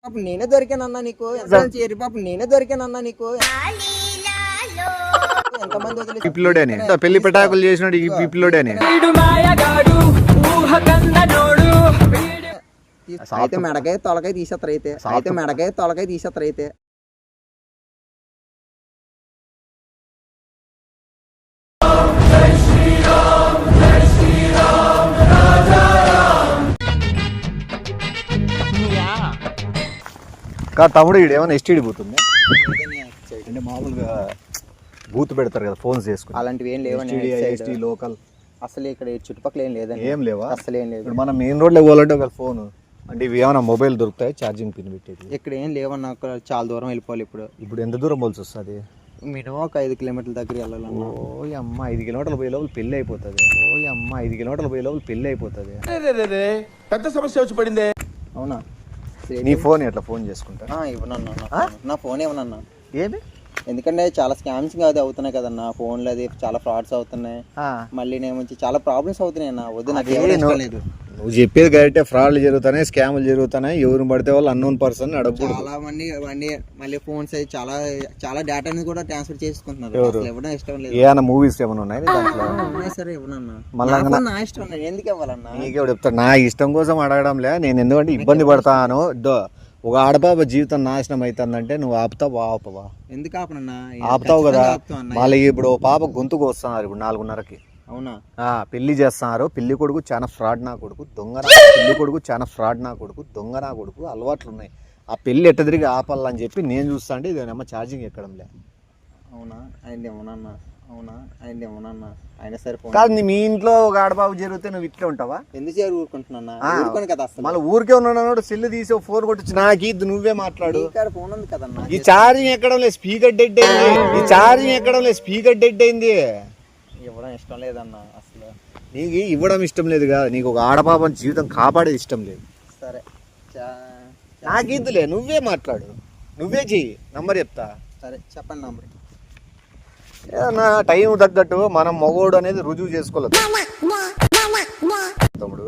పాపం నేనే దొరికానన్నా నీకు చేరి పాపం నేనే దొరికానన్నా నీకు ఎంతమంది వదిలేసి పిల్లోడేని పెళ్లి పెటాకులు చేసినాడు ఈ పిల్లోడేని అయితే మెడకాయ తొలకాయ తీసేస్తారు అయితే మెడకాయ తొలకాయ తీసేస్తారు అయితే తమ్ముడు ఈడు ఏమైనా ఎస్టీడీ పోతుంది అంటే మామూలుగా బూత్ పెడతారు కదా ఫోన్స్ చేసుకుని అలాంటివి ఏం లేవండి ఎస్టీ లోకల్ అసలు ఇక్కడ చుట్టుపక్కల ఏం లేదండి ఏం లేవా అసలు ఏం లేదు ఇప్పుడు మనం మెయిన్ రోడ్లో పోవాలంటే ఒక ఫోన్ అంటే ఇవి ఏమైనా మొబైల్ దొరుకుతాయి ఛార్జింగ్ పిన్ పెట్టేది ఇక్కడ ఏం లేవన్నా చాలా దూరం వెళ్ళిపోవాలి ఇప్పుడు ఎంత దూరం పోల్సి వస్తుంది మినిమం ఒక 5 కిలోమీటర్ల దగ్గర వెళ్ళాలన్నా ఓ అమ్మ 5 కిలోమీటర్లు పోయే లోపల పెళ్ళి అయిపోతుంది పెద్ద సమస్య వచ్చి పడిందే. అవునా నీ ఫోన్ ఎట్లా ఫోన్ చేసుకుంటా ఇవ్వనన్నా నా ఫోన్ ఇవ్వనన్నా ఏమి ఎందుకంటే చాలా స్కామ్స్ అది అవుతున్నాయి కదన్నా ఫోన్లు అది చాలా ఫ్రాడ్స్ అవుతున్నాయి మళ్ళీ నేను చాలా ప్రాబ్లమ్స్ అవుతున్నాయి అన్న వద్దు నాకు ఎవరు ఇష్టం లేదు నువ్వు చెప్పేది కరెక్టే ఫ్రాడ్లు జరుగుతున్నాయి స్కామ్లు జరుగుతున్నాయి ఎవరు పడితే వాళ్ళు అన్నోన్ పర్సన్ అడగకూడదు చాలా మంది మళ్ళీ ఫోన్స్ అయితే చాలా చాలా డేటా అనేది కూడా ట్రాన్స్ఫర్ చేసుకుంటున్నారు అసలు ఇవ్వడం ఇష్టం లేదు ఏమన్నా మూవీస్ ఏమైనా ఉన్నాయి దాంట్లో ఉన్నాయి సరే ఇవ్వనన్నా మళ్ళీ నా ఇష్టం లేదు ఎందుకు ఇవ్వాలన్నా నీకే చెప్తాను నా ఇష్టం కోసం అడగడంలే నేను ఎందుకంటే ఇబ్బంది పడతాను ఒక ఆడపాప జీవితం నాశనం అవుతుందంటే నువ్వు ఆపుతావా ఎందుకు ఆపనన్నా ఆపుతావు కదా మళ్ళీ ఇప్పుడు పాప గొంతుకు వస్తున్నారు ఇప్పుడు 4:30కి అవునా పెళ్లి చేస్తున్నారు పెళ్లి కొడుకు చాలా ఫ్రాడ్ నా కొడుకు దొంగ నా కొడుకు అలవాట్లు ఉన్నాయి ఆ పెళ్లి ఎట్ట తిరిగి ఆపాలని చెప్పి నేను చూస్తా అంటే ఇదేమో ఛార్జింగ్ ఎక్కడంలే అవునా ఆయన ఏమన్నా ఆయన సరే కాదు మీ ఇంట్లో ఒక ఆడబాబు జరిగితే నువ్వు ఇట్లా ఉంటావా ఎందుకు చేరు ఊరుకుంటున్నా కదా అసలు మళ్ళీ ఊరికే ఉన్నాడు సెల్లు తీసి ఫోన్ కొట్టి నాకు ఇది నువ్వే మాట్లాడు ఫోన్ ఉంది కదన్నా ఈ ఛార్జింగ్ ఎక్కడం లేదు స్పీకర్ డెడ్ అయింది ఇవ్వడం ఇష్టం లేదన్నా అసలు నీకు ఇవ్వడం ఇష్టం లేదు కదా నీకు ఒక ఆడపాపని జీవితం కాపాడేది ఇష్టం లేదు సరే నాకు ఇద్దులే నువ్వే మాట్లాడు నువ్వే చెయ్యి నంబర్ చెప్తా సరే చెప్పండి నంబర్ ఏదన్నా టైం తగ్గట్టు మనం మగోడు అనేది రుజువు చేసుకోలేదు తమ్ముడు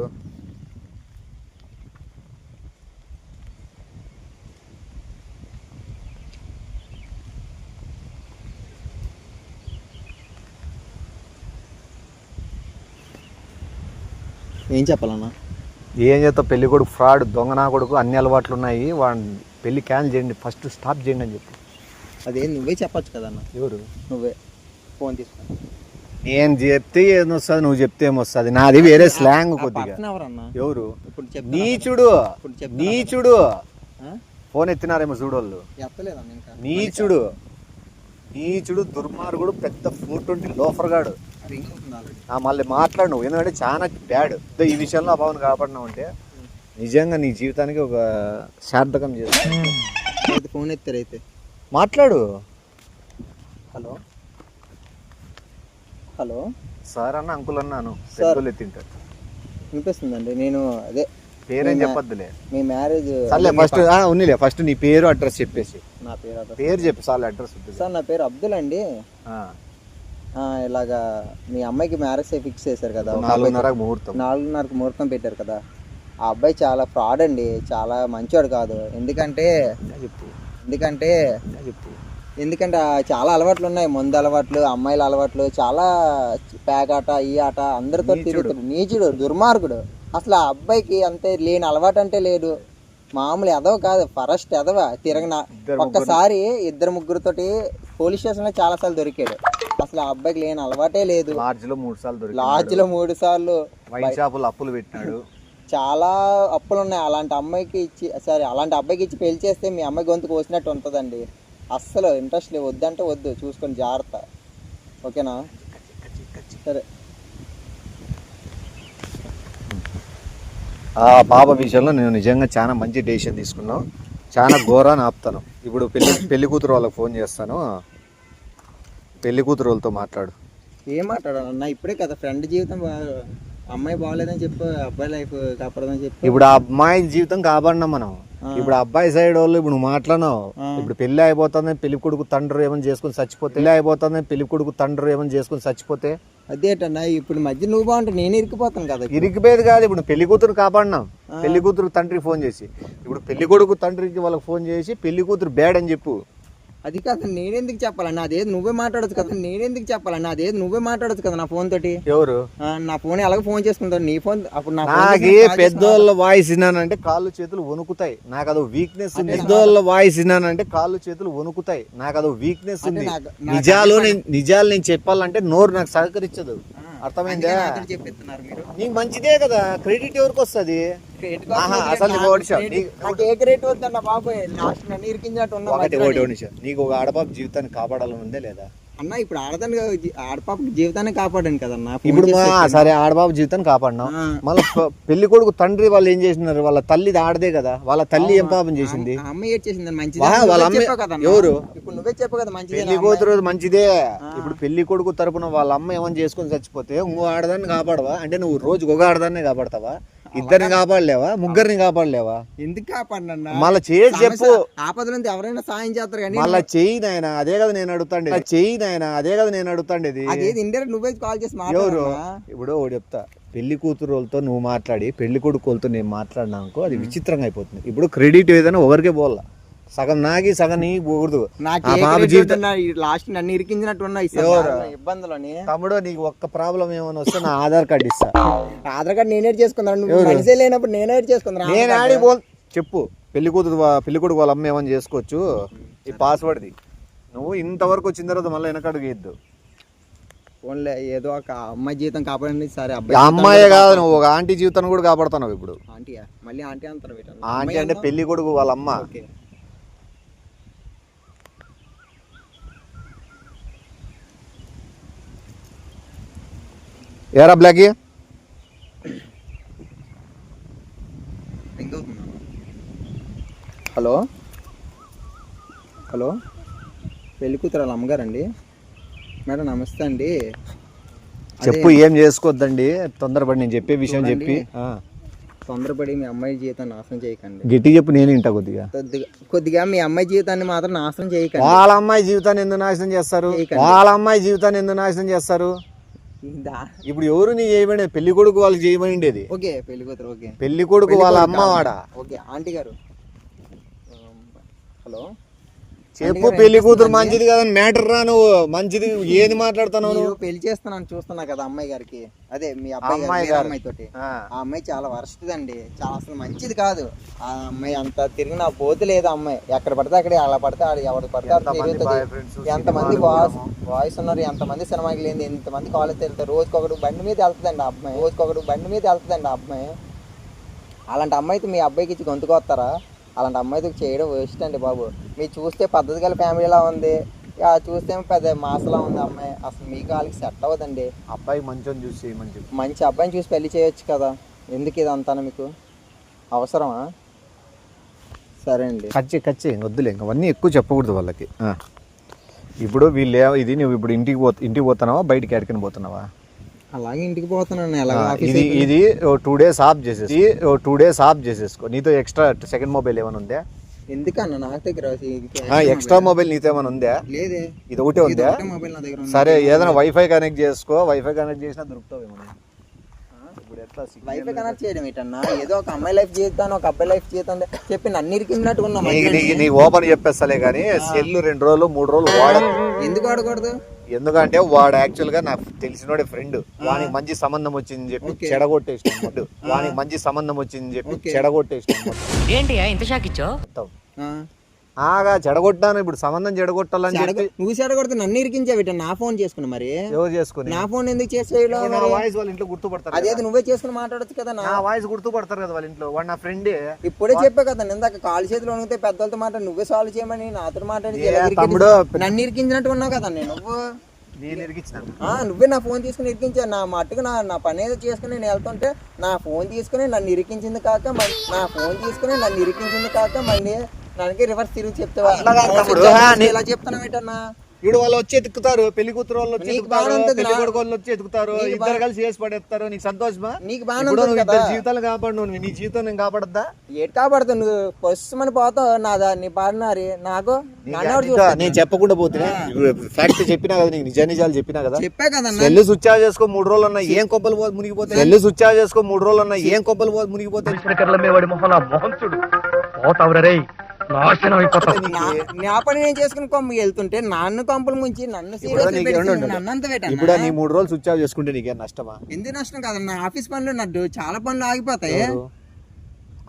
ఏం చెప్పాలన్నా ఏం చేస్తావు పెళ్లి కొడుకు ఫ్రాడ్ దొంగ నా కొడుకు అన్ని అలవాట్లు ఉన్నాయి వాడిని పెళ్లి క్యాన్సిల్ చేయండి ఫస్ట్ స్టాప్ చేయండి అని చెప్పి అదే నువ్వే చెప్పచ్చు కదన్నా ఎవరు నువ్వే ఫోన్ తీసుకుని నేను చెప్తే ఏమొస్తుంది నువ్వు చెప్తే ఏమొస్తుంది నాది వేరే స్లాంగ్ కొద్దిగా ఎవరు నీచుడు ఫోన్ ఎత్తినారేమో చూడోళ్ళు నీచుడు దుర్మార్గుడు పెద్ద 420 లోఫర్ గాడు మళ్ళీ మాట్లాడు నువ్వు ఎందుకంటే చాలా బ్యాడ్ ఈ విషయంలో అభావం కాపాడినావు అంటే నిజంగా నీ జీవితానికి ఒక సార్థకం చేస్తా ఫోన్ ఎత్తారైతే మాట్లాడు హలో సార్ అన్న అంకుల్ అన్నాను ఎత్తింటారు వినిపిస్తుందండి నేను అదే పేరేం చెప్పొద్దులే మీ మ్యారేజ్ సర్లే ఫస్ట్ ఉన్నిలే ఫస్ట్ నీ పేరు అడ్రస్ చెప్పేసి నా పేరు చెప్పు సార్ అడ్రస్ సార్ నా పేరు అబ్దుల్ అండి ఇలాగా మీ అమ్మాయికి మ్యారేజ్ ఫిక్స్ చేశారు కదా 4:30కి ముహూర్తం పెట్టారు కదా ఆ అబ్బాయి చాలా ఫ్రాడ్ అండి చాలా మంచివాడు కాదు ఎందుకంటే చాలా అలవాట్లు ఉన్నాయి మందు అలవాట్లు అమ్మాయిల అలవాట్లు చాలా పేకాట ఈ ఆట అందరితో తిరుగుతాడు నీచుడు దుర్మార్గుడు అసలు ఆ అబ్బాయికి అంతే లేని అలవాటు అంటే లేదు మామూలు ఎదవ కాదు ఫరెస్ట్ ఎదవ తిరగన ఒక్కసారి 2-3తోటి పోలీస్ స్టేషన్ లో చాలా సార్లు దొరికాడు అసలు ఆ అబ్బాయికి లేని అలవాటే లేదు లాడ్జ్ లో 3 సార్లు అప్పులు పెట్టినాడు చాలా అప్పులు ఉన్నాయి అలాంటి అబ్బాయికి ఇచ్చి పెళ్లి చేస్తే మీ అమ్మాయి గొంతు కోసినట్టు ఉంటుందండి అస్సలు ఇంట్రెస్ట్ లేదు వద్దంటే వద్దు చూసుకొని జాగ్రత్త ఓకేనా సరే ఆ పాప విషయంలో నేను నిజంగా చాలా మంచి డెసిషన్ తీసుకున్నావు చాలా ఘోరాన్ని ఆపుతాను ఇప్పుడు పెళ్లి కూతురు వాళ్ళకి ఫోన్ చేస్తాను పెళ్లి కూతురు వాళ్ళతో మాట్లాడు ఏం మాట్లాడాలన్నా ఇప్పుడే కదా ఫ్రెండ్ జీవితం అమ్మాయి బాగలేదని చెప్పు అబ్బాయి లైఫ్ కాపాడదని చెప్పి ఇప్పుడు ఆ అమ్మాయి జీవితం కాపాడినాం మనం ఇప్పుడు అబ్బాయి సైడ్ వాళ్ళు ఇప్పుడు నువ్వు మాట్లాడినావు, ఇప్పుడు పెళ్లి అయిపోతుందని పెళ్లి కొడుకు తండ్రి ఏమైనా చేసుకుని చచ్చిపోతే, పెళ్లి అయిపోతుందని పెళ్లి కొడుకు తండ్రి ఏమైనా చేసుకుని చచ్చిపోతే అదేటన్నా ఇప్పుడు మధ్య నువ్వు బాగుంటే నేను ఇరికిపోతాను కదా. ఇరికిపోయేది కాదు, ఇప్పుడు పెళ్లి కూతురు కాపాడినాం, పెళ్లి కూతురు తండ్రికి ఫోన్ చేసి, ఇప్పుడు పెళ్లి కొడుకు తండ్రికి వాళ్ళకి ఫోన్ చేసి పెళ్లి కూతురు బ్యాడ్ అని చెప్పు. అది కాదు నేనెందుకు చెప్పాలన్నా, అదేది నువ్వే మాట్లాడచ్చు కదా. నేనెందుకు చెప్పాలన్నా, అదేది నువ్వే మాట్లాడచ్చు కదా నా ఫోన్ తోటి. ఎవరు నా ఫోన్ ఎలాగో ఫోన్ చేసుకుంటావు నీ ఫోన్. అప్పుడు నాకు పెద్దోళ్ళ వాయిస్ విన్నానంటే కాళ్ళు చేతులు వణుకుతాయి, నాకు అదో వీక్నెస్ ఉంది. పెద్దోళ్ళ వాయిస్ విన్నానంటే కాళ్ళు చేతులు వణుకుతాయి, నాకు అదో వీక్నెస్ ఉంది. నిజాలు నేను చెప్పాలంటే నోరు నాకు సహకరించదు, అర్థమైందా? చెప్పిస్తున్నారు మీరు. నీకు మంచిదే కదా, క్రెడిట్ ఎవరికి వస్తుంది? అసలు నీకు ఒక ఆడపాప జీవితాన్ని కాపాడాలని ఉందే లేదా అన్న? ఇప్పుడు ఆడపాప జీవితాన్ని కాపాడాను కదన్నా. ఇప్పుడు సరే ఆడపాప జీవితాన్ని కాపాడినాం, మళ్ళీ పెళ్లి కొడుకు తండ్రి వాళ్ళు ఏం చేసినారు? వాళ్ళ తల్లి ఆడదే కదా, వాళ్ళ తల్లి ఏం పాపం చేసింది? అమ్మాయి ఏం చేసింది? మంచిది. వాళ్ళ అమ్మాయి ఎవరు? ఇప్పుడు నువ్వే చెప్పు కదా మంచిది. పెళ్లి కూతురు మంచిదే. ఇప్పుడు పెళ్లి కొడుకు తరపున వాళ్ళ అమ్మ ఏమని చేసుకొని చచ్చిపోతే ఇంకో ఆడదాన్ని కాపాడవా? అంటే నువ్వు రోజుకు ఒక ఆడదాన్ని కాపాడతావా? ఇద్దరిని కాపాడలేవా? ముగ్గురిని కాపాడలేవా? ఎందుకు కాపాడినా? మళ్ళీ చేసి చెప్పు. ఆపదలో ఎవరైనా సాయం చేస్తారు కానీ మళ్ళీ చెయ్యి నాయన, అదే కదా నేను అడుగుతాండి. చెయ్యి నాయన, అదే కదా నేను అడుగుతాండేది. అదేది ఇండైరెక్ట్ నువ్వే కాల్ చేసి ఎవరు? ఇప్పుడు ఒకటి చెప్తా, పెళ్లి కూతురులతో నువ్వు మాట్లాడి పెళ్లి కొడుకులతో నేను మాట్లాడినా అనుకో, అది విచిత్రంగా అయిపోతుంది. ఇప్పుడు క్రెడిట్ ఏదైనా ఒకరికే పోవాల, సగం నాకి సగం నీకు పోకూడదు. లాస్ట్ నన్ను ఇరికించినట్టున్నా ఇబ్బందులని. తమ్ముడు నీకు ఒక్క ప్రాబ్లం ఏమైనా వస్తే నా ఆధార్ కార్డు ఇస్తా. ఆధార్ కార్డు నేనే చేసుకున్నాను, నువ్వు మనిషి లేనప్పుడు నేనే చేసుకున్నాను. నేను ఆడి చెప్పు, పెళ్లి కూతురు పెళ్లి కొడుకు వాళ్ళ అమ్మ ఏమని చేసుకోవచ్చు, ఈ పాస్వర్డ్ది. నువ్వు ఇంతవరకు వచ్చిన తర్వాత మళ్ళీ వెనకడుగు వేయద్దు. ఓన్లీ ఏదో ఒక అమ్మాయి జీవితం కాపాడండి సరే. అమ్మాయే కాదు, నువ్వు ఒక ఆంటీ జీవితాన్ని కూడా కాపాడుతున్నావు. ఇప్పుడు ఆంటీయా? మళ్ళీ ఆంటీ అంటారు. ఆంటీ అంటే పెళ్లి కొడుకు వాళ్ళ అమ్మ. ఏరా బ్లాకీ, హలో హలో, పెళ్లి కూతురు వాళ్ళ అమ్మగారండి? మేడం నమస్తే అండి. చెప్పు, ఏం చేసుకోవద్దండి, తొందరపడి నేను చెప్పే విషయం చెప్పి. తొందరపడి మీ అమ్మాయి జీవితాన్ని నాశనం చేయకండి. గట్టి చెప్పు, నేను ఇంట కొద్దిగా మీ అమ్మాయి జీవితాన్ని మాత్రం నాశనం చేయకండి. వాళ్ళ అమ్మాయి జీవితాన్ని ఎందుకు నాశనం చేస్తారు? వాళ్ళ అమ్మాయి జీవితాన్ని ఎందుకు నాశనం చేస్తారు? ఇప్పుడు ఎవరు నీ చేయబడి? పెళ్లి కొడుకు వాళ్ళకి చేయబడిండేది. ఓకే, పెళ్లి కూతురు. ఓకే, పెళ్లి కొడుకు వాళ్ళ అమ్మ వాడా? ఓకే ఆంటీ గారు. హలో చెప్పు, పెళ్లి కూతురు మంచిది కదని మ్యాటర్ రా. నువ్వు మంచిది ఏది మాట్లాడుతున్నావు? పెళ్లి చేస్తున్నాను చూస్తున్నా కదా అమ్మాయి గారికి, అదే మీ అమ్మాయి తోటి. ఆ అమ్మాయి చాలా వరస్ట్ అండి, చాలా అసలు మంచిది కాదు. ఆ అమ్మాయి అంత తిరిగిన పోతు లేదు. అమ్మాయి ఎక్కడ పడితే అక్కడ, అలా పడితే ఆడు, ఎవరు పడితే ఎంతమంది బాయ్స్ ఉన్నారు, ఎంతమంది సినిమాకి లేదు, ఎంతమంది కాలేజ్ వెళ్తారు. రోజుకొకడు బండి మీద వెళ్తుందండి ఆ అమ్మాయి, ఆ అమ్మాయి. అలాంటి అమ్మాయితో మీ అబ్బాయికి ఇచ్చి గొంతుకొస్తారా? అలాంటి అమ్మాయితో చేయడం వేస్ట్ అండి బాబు. మీరు చూస్తే పద్ధతి గల ఫ్యామిలీలా ఉంది, చూస్తే పెద్ద మాసలా ఉంది అమ్మాయి. అసలు మీకు వాళ్ళకి సెట్ అవ్వదండి. అబ్బాయి మంచి అబ్బాయిని చూసి పెళ్లి చేయొచ్చు కదా. ఎందుకు ఇదంతా మీకు అవసరమా? సరే అండి, ఖర్చే వద్దులే, అవన్నీ ఎక్కువ చెప్పకూడదు వాళ్ళకి. ఇప్పుడు వీళ్ళు ఇది నువ్వు ఇప్పుడు ఇంటికి పోతున్నావా, బయటికి ఎక్కడికి పోతున్నావా? అలాగే ఇంటికి పోతున్నాను. ఇది 2 days ఆఫ్ చేసేసుకో. నీతో ఎక్స్ట్రా సెకండ్ మొబైల్ ఏమైనా ఉందా? ఎందుకన్నా నాకు దగ్గర ఎక్స్ట్రా మొబైల్ నీతో ఏమైనా ఉందా? లేదే, ఇది ఒకటే ఉందా? సరే, ఏదైనా వైఫై కనెక్ట్ చేసుకో. వైఫై కనెక్ట్ చేసినా దొరుకుతావు ఏమన్నా. వైఫై కనెక్ట్ చేయడం ఏంటన్నా? ఏదో ఒక అమ్మాయి లైఫ్ జీవితాను, ఒక అబ్బాయి లైఫ్ జీవితం చెప్పి నన్ను ఇరికినట్టు ఉన్నా. నీ ఓపెన్ చెప్పేస్తలే కానీ సెల్ 2 రోజులు 3 రోజులు వాడదు. ఎందుకు వాడకూడదు? ఎందుకంటే వాడు యాక్చువల్ గా నాకు తెలిసినోడే ఫ్రెండ్. వానికి మంచి సంబంధం వచ్చింది చెప్పి చెడగొట్టేసినాడు. ఏంటి ఇంత షాక్ ఇచ్చావు? ఆగా చెడగొట్టాను. ఇప్పుడు సంబంధం చెడగొట్టాలని చెప్పి నువ్వు చెడగొడితే నన్ను ఇరికించావు. నా ఫోన్ చేసుకున్నా. మరి ఎవరు చేసుకుని? నా ఫోన్ ఎందుకు చేసేయడం? వాయిస్ వాళ్ళ ఇంట్లో గుర్తుపడతారు. అదే నువ్వే చేసుకుని మాట్లాడచ్చు కదా. నా వాయిస్ గుర్తుపడతారు కదా వాళ్ళ ఇంట్లో. వాడు నా ఫ్రెండే. ఇప్పుడే చెప్పా కదా, ఇందాక కాలు చేతులు వణిగితే పెద్దలతో మాట్లాడి నువ్వే సాల్వ్ చేయమని నాతో మాట్లాడి నన్ను ఇరికించినట్టు ఉన్నావు కదా. నువ్వే నా ఫోన్ తీసుకుని ఇరికించా. నా మట్టుకు నా పని ఏదో చేసుకుని నేను వెళ్తుంటే నా ఫోన్ తీసుకుని నన్ను ఇరికించింది కాక మళ్ళీ దానికి రివర్స్ తిరిగి చెప్తావా? ఇలా చెప్తాను ఏంటన్నా? ఇప్పుడు వాళ్ళు వచ్చి ఎత్తుకుతారు, పెళ్లి కూతురు వాళ్ళు వచ్చి నీకు ఎత్తుకుతారు, బాగానే ఉంటుంది పెళ్లి నా- కొడుకు వాళ్ళు వచ్చి ఎత్తుకుతారు, నీకు ఇద్దరు కలిసి చేసి పడేస్తారు. నీకు సంతోషమా? నీకు బాగానే ఇప్పుడు ఉంటుంది నువ్వు కదా. ఇద్దరు జీవితాలు కాపాడు, నువ్వు నీ జీవితం నేను కాపాడద్దా? ఏటి కాపాడుతావు నువ్వు? పసుమని పోతావు నాదా నీ పాడినారి నాకు నన్ను ఎవరు చూస్తాడు? నేను చెప్పకుండా పోతున్నా, ఫ్యాక్ట్ చెప్పినా కదా నీకు, నిజాలు చెప్పినా కదా. చెప్పా కదన్నా. సెల్లు స్విచ్ ఆఫ్ చేసుకో 3 రోజులు ఉన్నా ఏం కొబ్బలు మునిగిపోతాయి. సెల్లు స్విచ్ ఆఫ్ చేసుకో 3 రోజులు ఉన్నా ఏం కొబ్బలు మునిగిపోతాయి. నా పని నేను చేసుకుని కొమ్మ వెళ్తుంటే నన్ను కొంపలు ముంచి నన్ను serious గా పెట్టి నన్ను అంత పెట్టన్నా? ఇప్పుడు నీ 3 రోజులు స్విచ్ ఆఫ్ చేసుకుంటే నీకేం నష్టమా? ఎందుకు నష్టం కదన్నా? ఆఫీస్ పనులు నాకు చాలా పనులు ఆగిపోతాయి.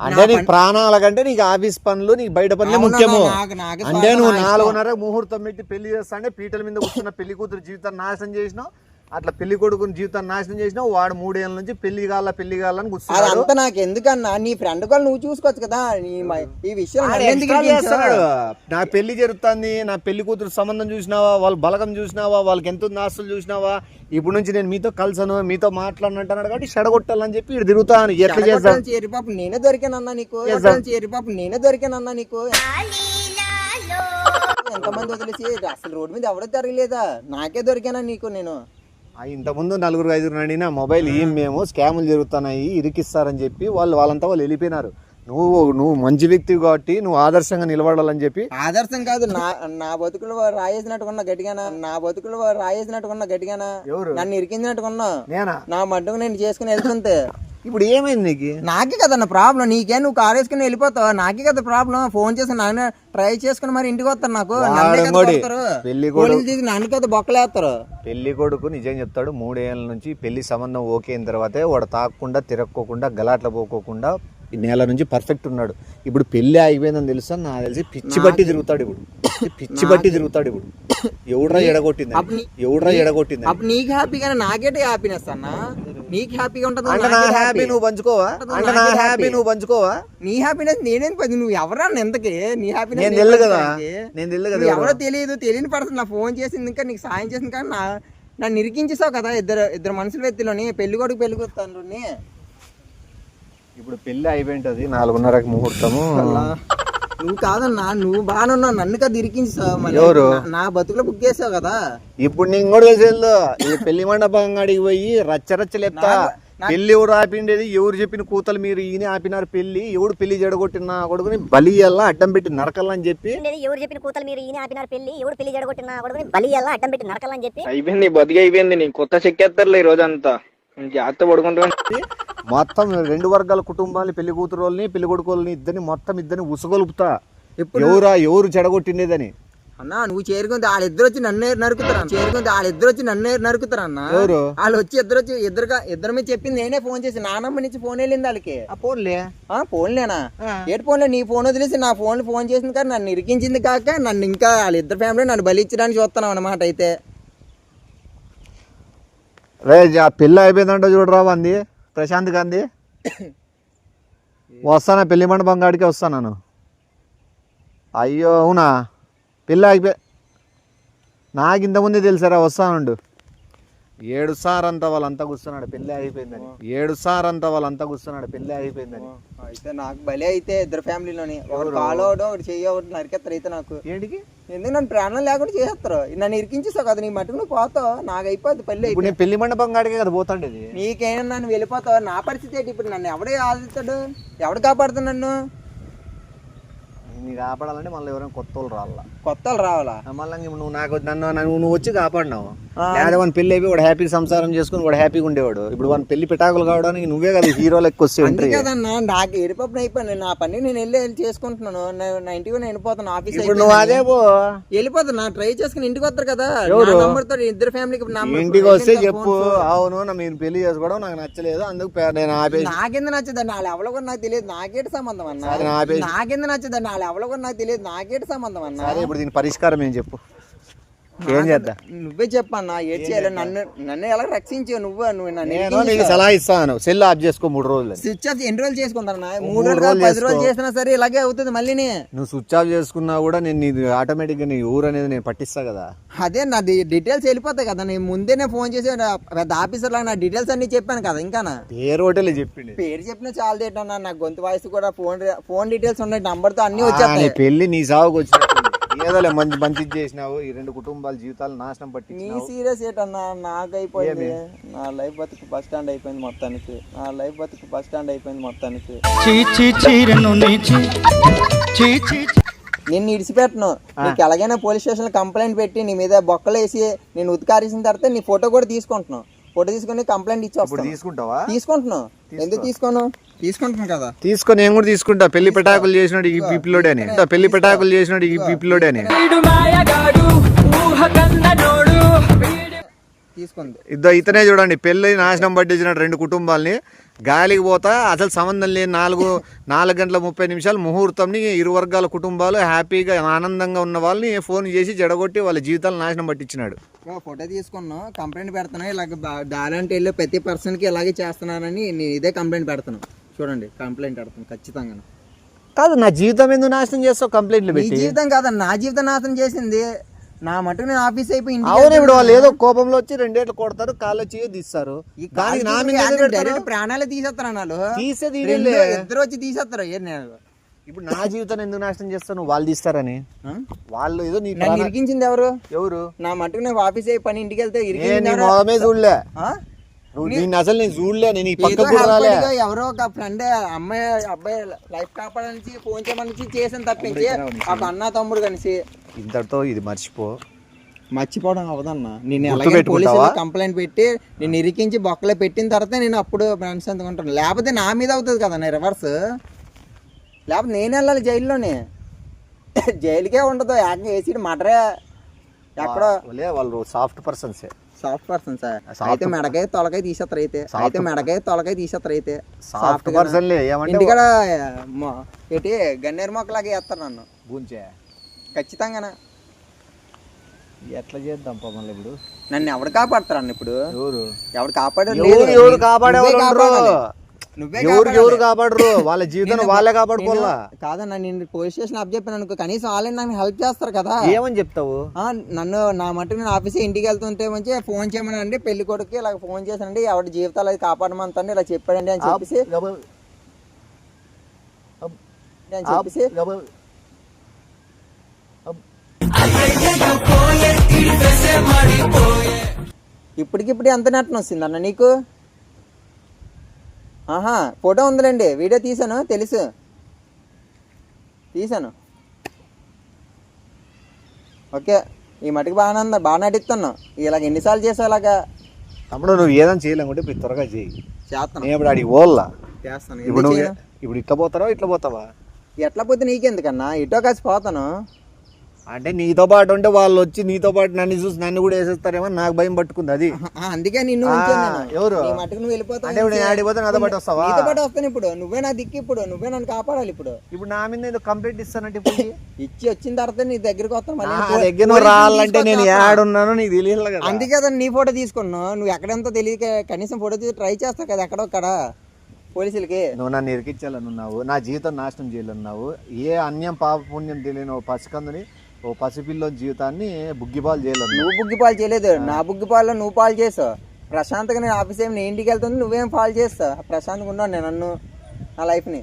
అంటే నీ ప్రాణాల కంటే నీకు ఆఫీస్ పనులు, నీకు బయట పనులే ముఖ్యము. నాకు అంటే నువ్వు 4:30 ముహూర్తం పెట్టి పెళ్లి చేస్తాంటే పీటల మీద కూర్చున్న పెళ్లి కూతురు జీవితాన్ని నాశనం చేసినావు, అట్లా పెళ్లి కొడుకుని జీవితాన్ని నాశనం చేసినావు. వాడు 3 ఏళ్ళ నుంచి పెళ్లి కాలని కూర్చున్నాడు. అదంతా నాకు ఎందుకన్నా? నీ ఫ్రెండ్ కూడా నువ్వు చూసుకోవచ్చు కదా. ఈ విషయం ఆడు నన్ను ఎందుకు extra చేస్తాడు. ఇరికించావు? నా పెళ్లి జరుగుతుంది, నా పెళ్లి కూతురు సంబంధం చూసినావా, వాళ్ళ బలగం చూసినావా, వాళ్ళకి ఎంత ఉంది ఆస్తులు చూసినావా, ఇప్పుడు నుంచి నేను మీతో కలిసాను, మీతో మాట్లాడినట్టున్నాడు కాబట్టి చెడగొట్టాలని చెప్పి ఇటు తిరుగుతాను. ఎట్లా చేస్తాను? చేరిపాపు నేనే దొరికానన్నా నీకు. చేరిపాపు నేనే దొరికానన్నా నీకు. ఎంతమంది వదిలేసి అసలు రోడ్డు మీద ఎవడో తిరగలేదా? నాకే దొరికానా నీకు నేను? ఇంతకుముందు 4-5 అడిగినా మొబైల్ ఏం మేము స్కాములు జరుగుతున్నాయి ఇరికిస్తారని చెప్పి వాళ్ళంతా వెళ్ళిపోయినారు. నువ్వు మంచి వ్యక్తి కాబట్టి నువ్వు ఆదర్శంగా నిలబడాలని చెప్పి. ఆదర్శం కాదు, నా బతుకులు రాయేసినట్టుకున్నా గట్టిగానా? నా బతుకులు రాయేసినట్టుకున్నా గట్టిగానా? ఎవరు? నన్ను ఇరికించినట్టుకున్నా నేనా? నా మట్టుకు నేను చేసుకుని వెళ్తుంటే ఇప్పుడు ఏమైంది నీకు? నాకే కదన్న ప్రాబ్లం. నీకే నువ్వు కారు వేసుకుని వెళ్ళిపోతావు, నాకే కదా ప్రాబ్లం. ఫోన్ చేసి నాన్న ట్రై చేసుకుని మరి ఇంటికి వస్తారు. నాకు పెళ్లి కొడుకు నన్ను కదా బొక్కలేస్తారు. పెళ్లి కొడుకు నిజం చెప్తాడు. 3 ఏళ్ళ నుంచి పెళ్లి సంబంధం ఓకే అయిన తర్వాతే వాడు తాగకుండా తిరక్కోకుండా గలాట్ల పోకోకుండా ఈ నేల నుంచి పర్ఫెక్ట్ ఉన్నాడు. ఇప్పుడు పెళ్లి అయిపోయిందని తెలుసా? నాకు తెలిసి పిచ్చి బట్టి తిరుగుతాడు ఇప్పుడు. ఎవడ్రా ఎడగొట్టింది? అప్పుడు నీకు హ్యాపీగానే నాకేటే హ్యాపీనెస్ అన్న. నీకు హ్యాపీగా ఉంటుంది అంటే నా హ్యాపీ నువ్వు పంచుకోవా? నీ హ్యాపీనెస్ నేనేం పది. నువ్వు ఎవరా ఎంతకి? నీ హ్యాపీనెస్ నేను తెలుసు కదా. ఎవరో తెలియని పర్సన్ నా ఫోన్ చేసింది, ఇంకా నీకు సాయం చేసింది కానీ నన్ను ఇరికించేసావు కదా. ఇద్దరు మనుషుల వ్యక్తిలోని పెళ్లి కొడుకు పెళ్లి కొడుతాను. ఇప్పుడు పెళ్లి అయిపోయింటది 4:30 ముహూర్తము. నువ్వు కాదన్నా, నువ్వు బాగానే ఉన్నావు, నన్ను కదా ఇరికించావు. ఎవరు? నా బతుకులో బుక్ చేసావు కదా. ఇప్పుడు నేను కూడా తెలిసేది ఇది పెళ్లి మండపం కాడికి పోయి రచ్చరచ్చలేస్తా. పెళ్లి ఎవరు ఆపిండేది? ఎవరు చెప్పిన కూతలు మీరు ఈయన ఆపినారు పెళ్లి? ఎవడు పెళ్లి జడగొట్టిన కొడుకుని బలియల్లా అడ్డం పెట్టి నరకల్లని చెప్పి. ఎవరు చెప్పిన కూతలు మీరు ఈయన ఆపినారు పెళ్లి? ఎవడు పెళ్లి జడగొట్టిన కొడుకుని బలియల్లా అడ్డం పెట్టి నరకల్లని చెప్పి. అయిపోయింది, బతికి అయిపోయింది. నీ కొత్త చెక్కేస్తారులే ఈ రోజంతా. జాగ్రత్త పడుకుంటా. మొత్తం 2 వర్గాల కుటుంబాలని, పెళ్లి కూతురు వాళ్ళని పెళ్లి కొడుకు వాళ్ళని ఇద్దరిని ఉసగొలుపుతా. ఎవరు చెడగొట్టిండేదని. అన్నా నువ్వు చేరుకుంది వాళ్ళిద్దరు వచ్చి నన్నే నరుకుతారు అన్న. వాళ్ళు వచ్చి ఇద్దరు మీద చెప్పింది నేనే. ఫోన్ చేసి నా నంబర్ నుంచి ఫోన్ వెళ్ళింది వాళ్ళకి. ఫోన్లేనా? ఏటి ఫోన్లే? నీ ఫోన్ వదిలేసి నా ఫోన్ చేసింది కానీ నన్ను ఇరికించింది కాక నన్ను ఇంకా వాళ్ళిద్దరు ఫ్యామిలీ నన్ను బలిచ్చడానికి చూస్తున్నాం అన్నమాట. అయితే రే పెళ్ళి అయిపోయిందంట చూడరా అంది ప్రశాంత్ గాంధీ. వస్తానా పెళ్లి మండపం కాడికే వస్తాను. అయ్యో అవునా? పెళ్ళి అయిపోయి నాకు ఇంతకుముందే తెలుసారా? వస్తానుండు. 7 సార్లు వాళ్ళంతా కూర్చున్నాడు పెళ్ళి అయిపోయిందని. 7 సార్లు వాళ్ళంతా కూర్చున్నాడు పెళ్ళి అయిపోయిందని. అయితే నాకు బలి అయితే ఇద్దరు ఫ్యామిలీలోని ఒకటి కాలోడు ఒకటి చెయ్యి ఒకటి నరికేస్తారు. అయితే నాకు ఏంటికి ఎందుకు నన్ను ప్రాణం లేకుండా చేస్తారు? నన్ను ఇరికించేస్తావు కదా. నీ మటుకు నువ్వు పోతావు, నాకు అయిపోద్ది పెళ్ళి. ఇప్పుడు నేను పెళ్లి మండపం కాడికే కదా పోతాండేది. నీకేనా నన్ను వెళ్ళిపోతావు? నా పరిస్థితి ఏంటి ఇప్పుడు? నన్ను ఎవడే ఆదుతాడు? ఎవడు కాపాడుతాడు నన్ను? నీకు కాపాడాలంటే మళ్ళీ ఎవరైనా కొత్త వాళ్ళు రావాలా? మళ్ళీ నువ్వు వచ్చి కాపాడినావు. లేదా వాని పెళ్లి అయిపోయి వాడు హ్యాపీ సంసారం చేసుకుని వాడు హ్యాపీగా ఉండేవాడు. ఇప్పుడు వాని పెళ్లి పిటాకులు కావడానికి నువ్వే కదా హీరో లెక్క వస్తే కదన్నా. నాకు ఎరిపప్పుడు అయిపోయింది నా పని. నేను వెళ్ళి చేసుకుంటున్నాను. నా ఇంటికి నేను వెళ్ళిపోతాను. ఆఫీస్ నువ్వు అదే వెళ్ళిపోతాను. నా ట్రై చేసుకుని ఇంటికి వస్తారు కదా. నంబర్తో ఇద్దరు ఫ్యామిలీకి ఇంటికి వస్తే చెప్పు. అవును మీరు పెళ్లి చేసుకోవడం నాకు నచ్చలేదు, అందుకు నేను ఆపేసి. నాకెందుకు నచ్చదండి? వాళ్ళు ఎవరో కూడా నాకు తెలియదు. నాకేటి సంబంధం అన్న? నాకెందుకు నచ్చదండి? వాళ్ళు ఎవరో కూడా నాకు తెలియదు. నాకేటి సంబంధం అన్న? ఇప్పుడు దీని పరిష్కారం ఏం చెప్పు? ఏం చేద్దా? నువ్వే చెప్పన్నా. ఏం చేయాలి? నన్ను ఎలా రక్షించావు నువ్వు? నీకు సలహా ఇస్తాను. సెల్ ఆఫ్ చేసుకో 3 రోజులు. స్విచ్ ఆఫ్ ఎన్ని రోజులు చేసుకుంటాను? 3 రోజులు 10 రోజులు చేసినా సరే ఇలాగే అవుతుంది. మళ్ళీ నువ్వు స్విచ్ ఆఫ్ చేసుకున్నా కూడా నేను ఆటోమేటిక్ గా నీ ఊరు అనేది నేను పట్టిస్తా కదా. అదే నా డీటెయిల్స్ వెళ్ళిపోతాయి కదా. నేను ముందే ఫోన్ చేసి పెద్ద ఆఫీసర్ లాగా నా డీటెయిల్స్ అన్ని చెప్పాను కదా. ఇంకా పేరు ఒకటే చెప్పింది. పేరు చెప్పిన చాలా డేట్ అన్నా. నా గొంతు వాయిస్ కూడా ఫోన్ డీటెయిల్స్ ఉన్నాయి. నంబర్ తో అన్ని వచ్చాయి. పెళ్లి నీ సాగుకు వచ్చినట్టు ఏదోలే మంచి మంచిది చేసినావు. ఈ 2 కుటుంబాల జీవితాలు నాశనం నీ పట్టించినావు. సీరియస్ ఏంటన్నా? నాకు అయిపోయింది. నా లైఫ్ బతుకు బస్ స్టాండ్ అయిపోయింది మొత్తానికి. నేను ఇడిచిపెట్టను. నీకు ఎలాగైనా పోలీస్ స్టేషన్ కంప్లైంట్ పెట్టి నీ మీద బొక్కలు వేసి నేను ఉతికారేసిన తర్వాత నీ ఫోటో కూడా తీసుకుంటున్నావు. ఫోటో తీసుకుని కంప్లైంట్ ఇచ్చి వస్తాను. తీసుకుంటావా? తీసుకుంటున్నావు. ఎందుకు తీసుకుంటున్నాను కదా. తీసుకొని నేను కూడా తీసుకుంటా. పెళ్లి పెటాకులు చేసినాడు ఈ పిల్లోడే అని. తీసుకుంది ఇతనే చూడండి, పెళ్లి నాశనం పట్టించిన 2 కుటుంబాలని గాలికి పోతా. అసలు సంబంధం లేని 4 గంటల 30 నిమిషాలు ముహూర్తంని ఇరు వర్గాల కుటుంబాలు హ్యాపీగా ఆనందంగా ఉన్న వాళ్ళని ఫోన్ చేసి జడగొట్టి వాళ్ళ జీవితాలు నాశనం పట్టించినాడు. ఫోటో తీసుకున్నాను, కంప్లైంట్ పెడుతున్నా. ఇలాగ దారంటే వెళ్ళి ప్రతి పర్సన్కి ఇలాగే చేస్తున్నానని నేను ఇదే కంప్లైంట్ పెడతాను. చూడండి, కంప్లైంట్ పెడతాను ఖచ్చితంగా. కాదు, నా జీవితం ఎందుకు నాశనం చేస్తావు కంప్లైంట్లు నీ పెట్టి? జీవితం కాదన్న, నా జీవితం నాశనం చేసింది. నా మటుకు నేను ఆఫీస్ అయిపోయి అవును, ఇప్పుడు వాళ్ళు ఏదో కోపంలో వచ్చి 2 ఏళ్ళు కొడతారు, కాళ్ళు వచ్చి తీస్తారు. డైరెక్ట్ ప్రాణాలే తీసేస్తారు అన్నాడు. తీసేది ఇద్దరు వచ్చి తీసేస్తారు. ఇప్పుడు నా జీవితాన్ని ఎందుకు నాశనం చేస్తాను? వాళ్ళు తీస్తారని. వాళ్ళు ఏదో నన్ను ఇరికించింది ఎవరు? నా మటుకు నేను ఆఫీస్ అయి పని ఇంటికి వెళ్తే మొదమే చూడలే. అసలు నేను చూడలే. నేను ఈ పక్క ఎవరో ఒక ఫ్రెండ్ అబ్బాయి లైఫ్ కాపాడని ఫోన్ చేయమని చేసాను తప్పించి ఒక అన్న తమ్ముడు కలిసి. ఇంతటితో ఇది మర్చిపోవడం అవదన్నా. నేను ఎలాగైనా పోలీసులు కంప్లైంట్ పెట్టి నేను ఇరికించి బొక్కలో పెట్టిన తర్వాత నేను అప్పుడు ఫ్రెండ్స్ అందుకుంటాను. లేకపోతే నా మీద అవుతుంది కదా నా రివర్స్. లేకపోతే నేను వెళ్ళాలి జైల్లోనే. జైలుకే ఉండదు, ఏకంగా వేసి మటరే ఎక్కడో. వాళ్ళు సాఫ్ట్ పర్సన్స్ అయితే మెడకాయ తొలకాయ తీసేస్తారు. సాఫ్ట్ పర్సన్ ఇంటికాడ ఏంటి గన్నేరు మొక్కలాగా వేస్తారు నన్ను ఖచ్చితంగా. ఎట్లా చేద్దాం మళ్ళీ? ఇప్పుడు నన్ను ఎవరు కాపాడతారు అన్న? ఇప్పుడు ఎవరు కాపాడారు? ఎవరు కాపాడరు. వాళ్ళ జీవితం వాళ్ళే కాపాడుకోవాలా. కాదన్నా, నేను పోలీస్ స్టేషన్ అప్ చెప్పాను అనుకో, కనీసం వాళ్ళని నాకు హెల్ప్ చేస్తారు కదా. ఏమని చెప్తావు? నన్ను నా మట్టుకు నేను ఆఫీస్ ఇంటికి వెళ్తుంటే మంచి ఫోన్ చేయమనండి, పెళ్లి కొడుకు ఇలా ఫోన్ చేశానండి, ఎవరి జీవితాలు అది కాపాడమంతండి ఇలా చెప్పాడండి అని చెప్పేసి ఇప్పటికిప్పుడు ఎంత నెట్న వస్తుంది అన్న నీకు? ఫోటో ఉందిలేండి, వీడియో తీసాను, తెలుసు తీసాను. ఓకే, ఈ మటుకు బాగా నటిస్తున్నావు. ఇలాగ ఎన్నిసార్లు చేసావు ఇలాగా? తమ్ముడు, నువ్వు ఏదైనా చేయలేకుంటే ఇప్పుడు త్వరగా చేయి. చేస్తాను. ఇప్పుడు అడిగి పోల్లా చేస్తాను. ఇప్పుడు ఇట్లా పోతారా ఇట్లా పోతావా? ఎట్లా పోతే నీకెందుకన్నా, ఇటో కాసి పోతాను. అంటే నీతో పాటు ఉంటే వాళ్ళు వచ్చి నీతో పాటు నన్ను చూసి నన్ను కూడా వేసేస్తారేమో నాకు భయం పట్టుకుంది. అది అందుకే నిన్ను ఎవరు మటుకు నువ్వు వెళ్ళిపోతావు. ఆడిపోతే నాతో పాటు వస్తావా? నీతో పాటు వస్తాను. ఇప్పుడు నువ్వే నా దిక్కు, ఇప్పుడు నువ్వే నన్ను కాపాడాలి. ఇప్పుడు నా మీద ఏదో కంప్లైంట్ ఇస్తానంటే ఇచ్చి వచ్చిన తర్వాత నీ దగ్గరికి వస్తాను. దగ్గర రావాలంటే నేను ఏడున్నాను నీకు తెలియదు కదా. అందుకే కదా నీ ఫోటో తీసుకున్నావు. నువ్వు ఎక్కడంతో తెలియక కనీసం ఫోటో తీసి ట్రై చేస్తావు కదా ఎక్కడొక్కడ పోలీసులకి. నువ్వు నన్ను ఇరికించాలనున్నావు, నా జీవితం నాశనం చేయాలన్నావు. ఏ అన్యం పాప పుణ్యం తెలియని ఓ పసికందుని, ఓ పసిపిల్ల జీవితాన్ని బుగ్గిపాలు చేయలేదు. నువ్వు బుగ్గిపాలు చేయలేదు, నా బుగ్గిపాల్లో నువ్వు పాలు చేసావు. ప్రశాంతంగా నేను ఆఫీస్ ఏమి నేను ఇంటికి వెళ్తుంది, నువ్వేం పాలు చేస్తావు. ప్రశాంతంగా ఉన్నాను నేను నన్ను నా లైఫ్ని.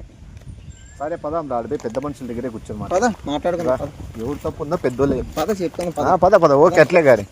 సరే పదం రాడిపోయి పెద్ద మనుషుల దగ్గరే కూర్చొని మాట్లాడుకుంటా. ఎవరు తప్పు ఉందో పెద్దోళ్ళే చెప్తాను. పద ఓకే అట్లే గారి.